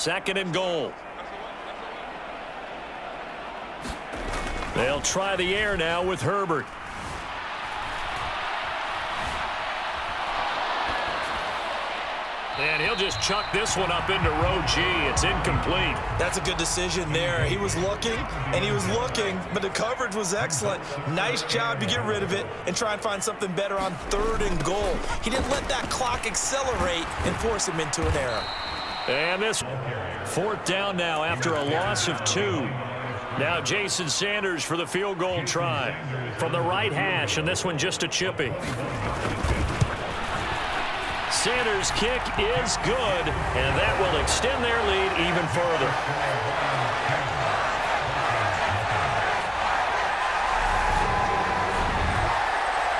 Second and goal. They'll try the air now with Herbert. And he'll just chuck this one up into row G. It's incomplete. That's a good decision there. He was looking, and he was looking, but the coverage was excellent. Nice job to get rid of it and try and find something better on third and goal. He didn't let that clock accelerate and force him into an error. And this fourth down now after a loss of 2. Now Jason Sanders for the field goal try from the right hash, and this one just a chippy. Sanders' kick is good, and that will extend their lead even further.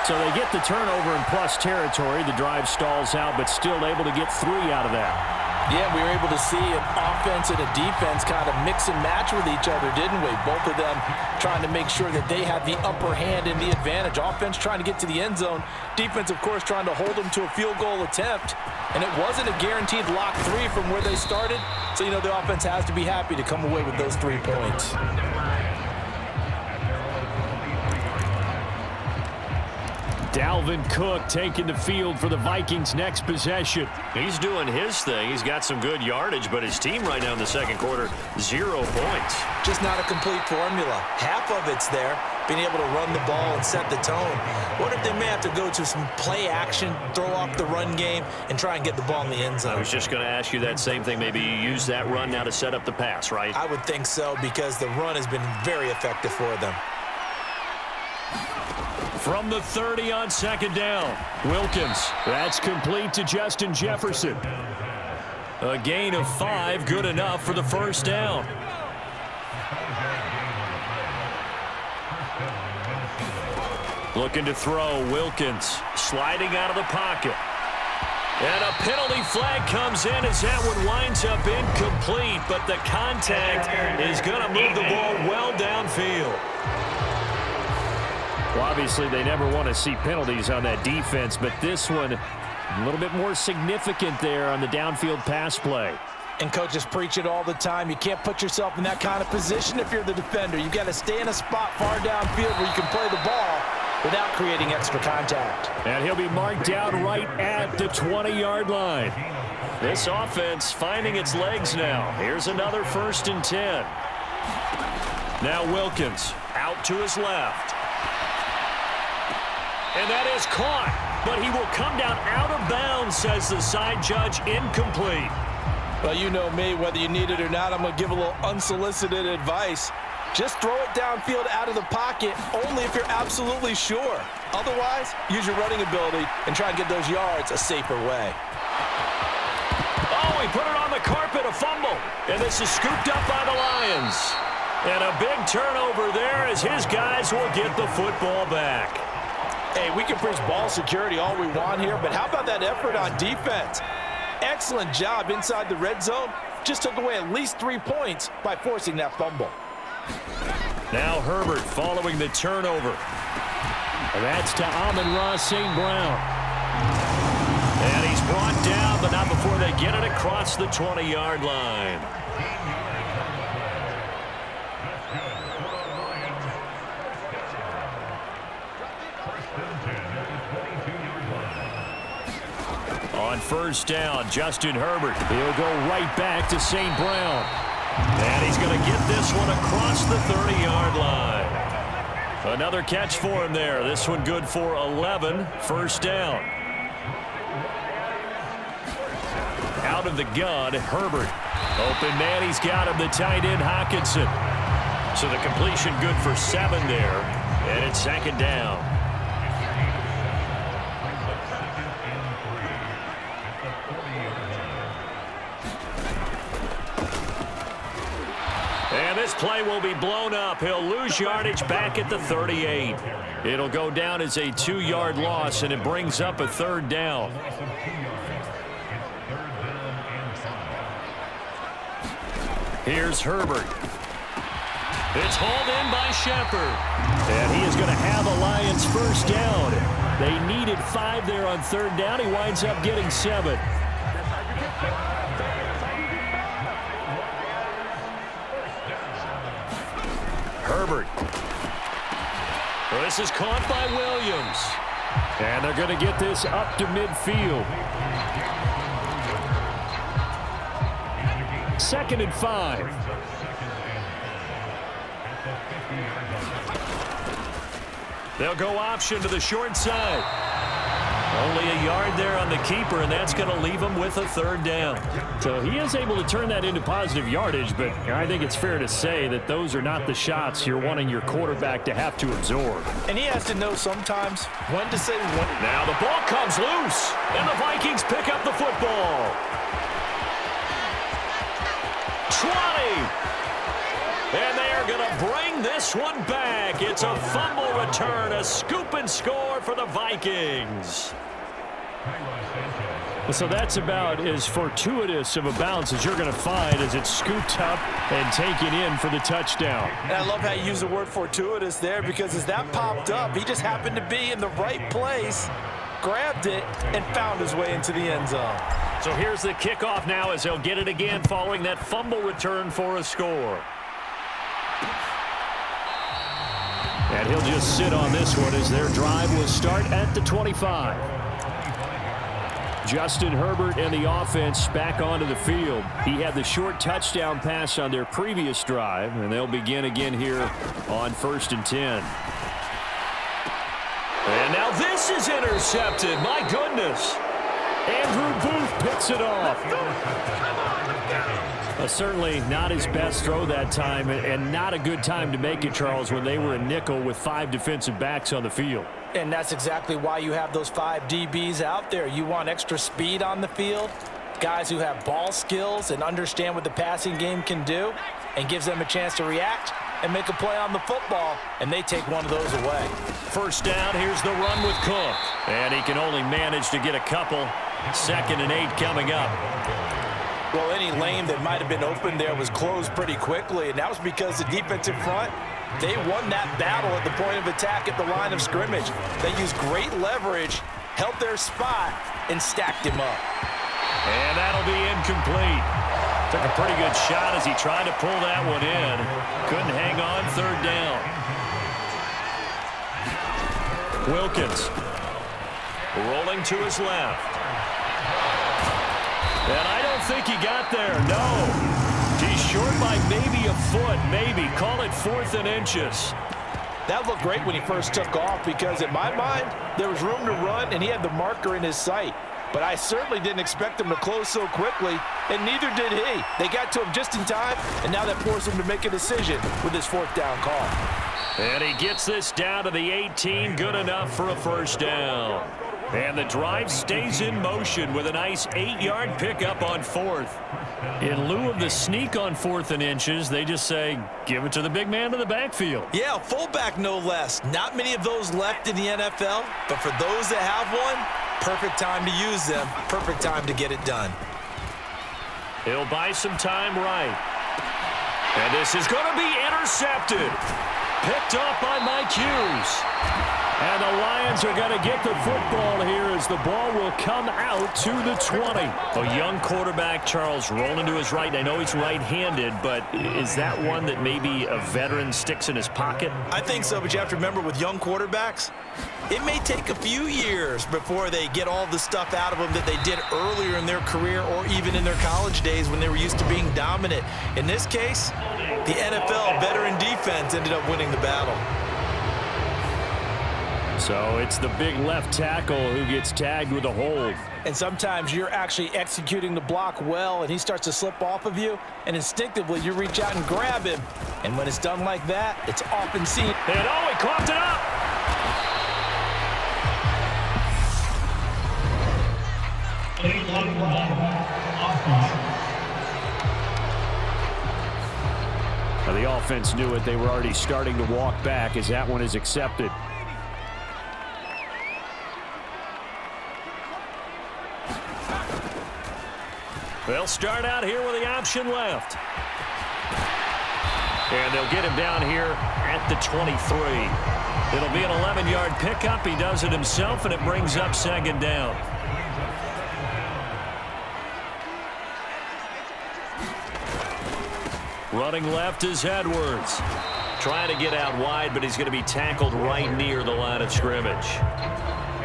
So they get the turnover in plus territory. The drive stalls out, but still able to get 3 out of that. Yeah, we were able to see an offense and a defense kind of mix and match with each other, didn't we? Both of them trying to make sure that they had the upper hand and the advantage. Offense trying to get to the end zone. Defense, of course, trying to hold them to a field goal attempt. And it wasn't a guaranteed lock 3 from where they started. So, you know, the offense has to be happy to come away with those 3 points. Dalvin Cook taking the field for the Vikings' next possession. He's doing his thing. He's got some good yardage, but his team right now in the second quarter, 0 points. Just not a complete formula. Half of it's there, being able to run the ball and set the tone. What if they may have to go to some play action, throw off the run game, and try and get the ball in the end zone? I was just going to ask you that same thing. Maybe you use that run now to set up the pass, right? I would think so, because the run has been very effective for them. From the 30 on second down, Wilkins. That's complete to Justin Jefferson. A gain of 5, good enough for the first down. Looking to throw, Wilkins sliding out of the pocket. And a penalty flag comes in as that one winds up incomplete, but the contact is going to move the ball well downfield. Well, obviously, they never want to see penalties on that defense, but this one a little bit more significant there on the downfield pass play. And coaches preach it all the time. You can't put yourself in that kind of position if you're the defender. You've got to stay in a spot far downfield where you can play the ball without creating extra contact. And he'll be marked down right at the 20-yard line. This offense finding its legs now. Here's another 1st and 10. Now Wilkins out to his left. And that is caught, but he will come down out of bounds, says the side judge, incomplete. Well, you know me, whether you need it or not, I'm going to give a little unsolicited advice. Just throw it downfield out of the pocket only if you're absolutely sure. Otherwise, use your running ability and try and get those yards a safer way. Oh, he put it on the carpet, a fumble. And this is scooped up by the Lions. And a big turnover there as his guys will get the football back. Hey, we can preach ball security all we want here, but how about that effort on defense? Excellent job inside the red zone. Just took away at least 3 points by forcing that fumble. Now Herbert following the turnover. And that's to Amon-Ra St. Brown. And he's brought down, but not before they get it across the 20-yard line. On first down, Justin Herbert. He'll go right back to St. Brown. And he's going to get this one across the 30-yard line. Another catch for him there. This one good for 11. First down. Out of the gun, Herbert. Open man, he's got him, the tight end, Hockenson. So the completion good for 7 there. And it's second down. And this play will be blown up. He'll lose yardage back at the 38. It'll go down as a 2-yard loss, and it brings up a 3rd down. Here's Herbert. It's hauled in by Shepard. And he is going to have a Lions first down. They needed 5 there on 3rd down. He winds up getting 7. Herbert. This is caught by Williams. And they're going to get this up to midfield. 2nd and 5. They'll go option to the short side. Only a yard there on the keeper, and that's going to leave him with a 3rd down. So he is able to turn that into positive yardage, but I think it's fair to say that those are not the shots you're wanting your quarterback to have to absorb. And he has to know sometimes when to say when. Now the ball comes loose, and the Vikings pick up the football. 20. And they are going to bring this one back. It's a fumble return, a scoop and score for the Vikings. So that's about as fortuitous of a bounce as you're going to find as it's scooped up and taken in for the touchdown. And I love how you use the word fortuitous there, because as that popped up, he just happened to be in the right place, grabbed it, and found his way into the end zone. So here's the kickoff now as they'll get it again following that fumble return for a score. And he'll just sit on this one as their drive will start at the 25. Justin Herbert and the offense back onto the field. He had the short touchdown pass on their previous drive, and they'll begin again here on 1st and 10. And now this is intercepted. My goodness. Andrew Booth picks it off. Certainly not his best throw that time, and not a good time to make it, Charles, when they were a nickel with 5 defensive backs on the field. And that's exactly why you have those 5 DBs out there. You want extra speed on the field, guys who have ball skills and understand what the passing game can do, and gives them a chance to react and make a play on the football, and they take one of those away. 1st down, here's the run with Cook. And he can only manage to get a couple. 2nd and 8 coming up. Well, any lane that might have been open there was closed pretty quickly, and that was because the defensive front, they won that battle at the point of attack at the line of scrimmage. They used great leverage, held their spot, and stacked him up. And that'll be incomplete. Took a pretty good shot as he tried to pull that one in. Couldn't hang on. 3rd down. Wilkins rolling to his left. And I don't think he got there. No. He's short by maybe a foot, maybe. Call it 4th and inches. That looked great when he first took off, because in my mind, there was room to run, and he had the marker in his sight. But I certainly didn't expect him to close so quickly, and neither did he. They got to him just in time, and now that forced him to make a decision with his 4th down call. And he gets this down to the 18, good enough for a 1st down. And the drive stays in motion with a nice 8-yard pickup on 4th. In lieu of the sneak on 4th and inches, they just say, give it to the big man in the backfield. Yeah, fullback no less. Not many of those left in the NFL, but for those that have one, perfect time to use them, perfect time to get it done. He'll buy some time right. And this is going to be intercepted. Picked off by Mike Hughes. And the Lions are going to get the football here as the ball will come out to the 20. A young quarterback, Charles, rolling to his right. And I know he's right-handed, but is that one that maybe a veteran sticks in his pocket? I think so, but you have to remember with young quarterbacks, it may take a few years before they get all the stuff out of them that they did earlier in their career or even in their college days when they were used to being dominant. In this case, the NFL veteran defense ended up winning the battle. So it's the big left tackle who gets tagged with a hold. And sometimes you're actually executing the block well, and he starts to slip off of you, and instinctively you reach out and grab him. And when it's done like that, it's often seen. And oh, he coughed it up! Now the offense knew it. They were already starting to walk back as that one is accepted. They'll start out here with the option left. And they'll get him down here at the 23. It'll be an 11-yard pickup. He does it himself, and it brings up 2nd down. Running left is Edwards. Trying to get out wide, but he's going to be tackled right near the line of scrimmage.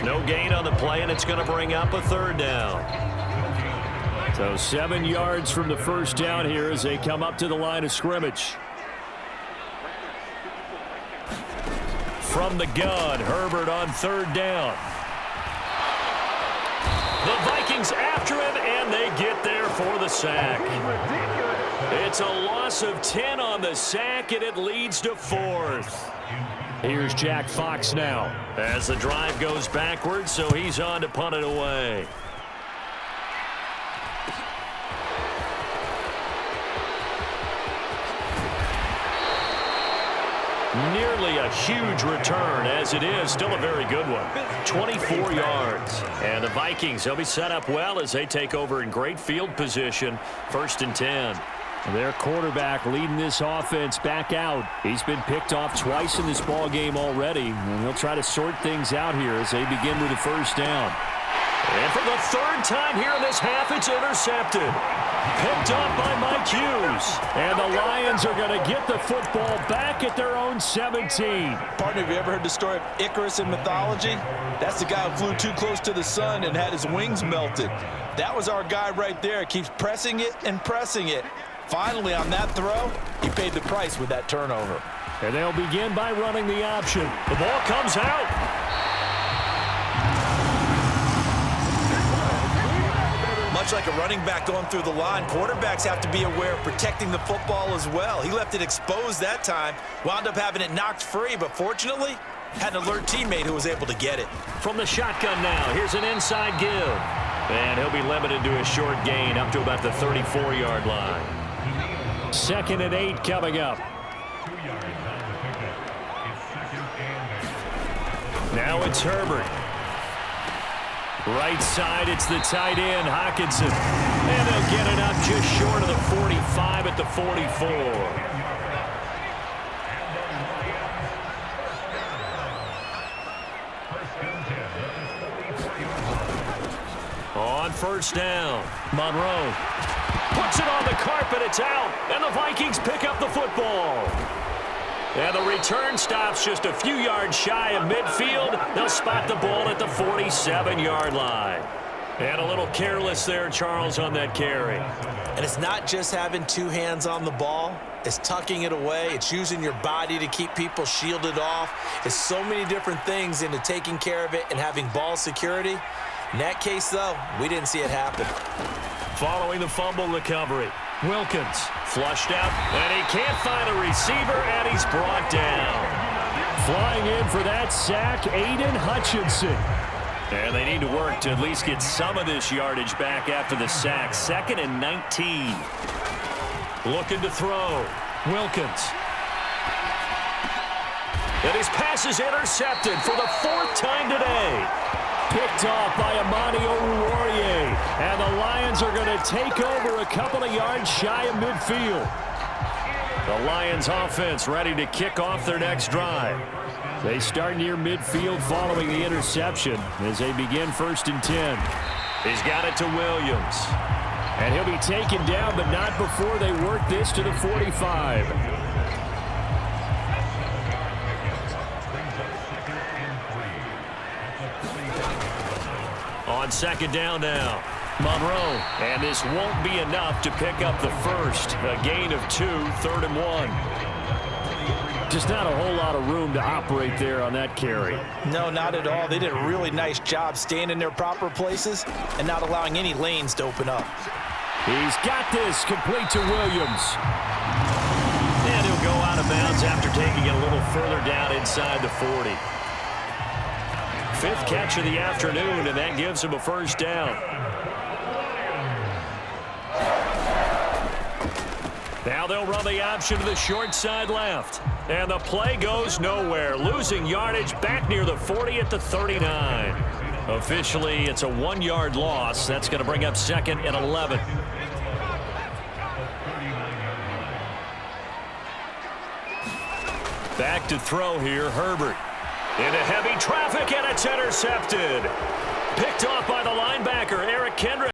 No gain on the play, and it's going to bring up a third down. So 7 yards from the first down here as they come up to the line of scrimmage. From the gun, Herbert on third down. The Vikings after him, and they get there for the sack. It's a loss of 10 on the sack, and it leads to 4th. Here's Jack Fox now as the drive goes backwards, so he's on to punt it away. Nearly a huge return, as it is still a very good one. 24 yards. And the Vikings, they'll be set up well as they take over in great field position. 1st and 10. Their quarterback leading this offense back out. He's been picked off twice in this ball game already, and he'll try to sort things out here as they begin with the first down. And for the 3rd time here in this half, it's intercepted. Picked up by Mike Hughes. And the Lions are going to get the football back at their own 17. Partner, have you ever heard the story of Icarus in mythology? That's the guy who flew too close to the sun and had his wings melted. That was our guy right there. Keeps pressing it and pressing it. Finally, on that throw, he paid the price with that turnover. And they'll begin by running the option. The ball comes out. Much like a running back going through the line, quarterbacks have to be aware of protecting the football as well. He left it exposed that time, wound up having it knocked free, but fortunately, had an alert teammate who was able to get it. From the shotgun now, here's an inside give. And he'll be limited to a short gain up to about the 34-yard line. 2nd and 8 coming up. Now it's Herbert. Right side, it's the tight end, Hockenson. And they'll get it up just short of the 45 at the 44. On first down, Monroe puts it on the carpet, it's out, and the Vikings pick up the football. And the return stops just a few yards shy of midfield. They'll spot the ball at the 47-yard line. And a little careless there, Charles, on that carry. And it's not just having 2 hands on the ball. It's tucking it away. It's using your body to keep people shielded off. It's so many different things into taking care of it and having ball security. In that case, though, we didn't see it happen. Following the fumble recovery, Wilkins flushed out, and he can't find a receiver, and he's brought down. Flying in for that sack, Aiden Hutchinson. And they need to work to at least get some of this yardage back after the sack. 2nd and 19. Looking to throw. Wilkins. And his pass is intercepted for the 4th time today. Picked off by Amani Oruwariye. And the Lions are going to take over a couple of yards shy of midfield. The Lions offense ready to kick off their next drive. They start near midfield following the interception as they begin 1st and 10. He's got it to Williams. And he'll be taken down, but not before they work this to the 45. On 2nd down now, Monroe. And this won't be enough to pick up the first. A gain of 2, 3rd and 1. Just not a whole lot of room to operate there on that carry. No, not at all. They did a really nice job staying in their proper places and not allowing any lanes to open up. He's got this complete to Williams. And he'll go out of bounds after taking it a little further down inside the 40. 5th catch of the afternoon, and that gives him a first down. Now they'll run the option to the short side left. And the play goes nowhere. Losing yardage back near the 40 at the 39. Officially, it's a 1-yard loss. That's going to bring up 2nd and 11. Back to throw here, Herbert. Into heavy traffic, and it's intercepted. Picked off by the linebacker, Eric Kendrick.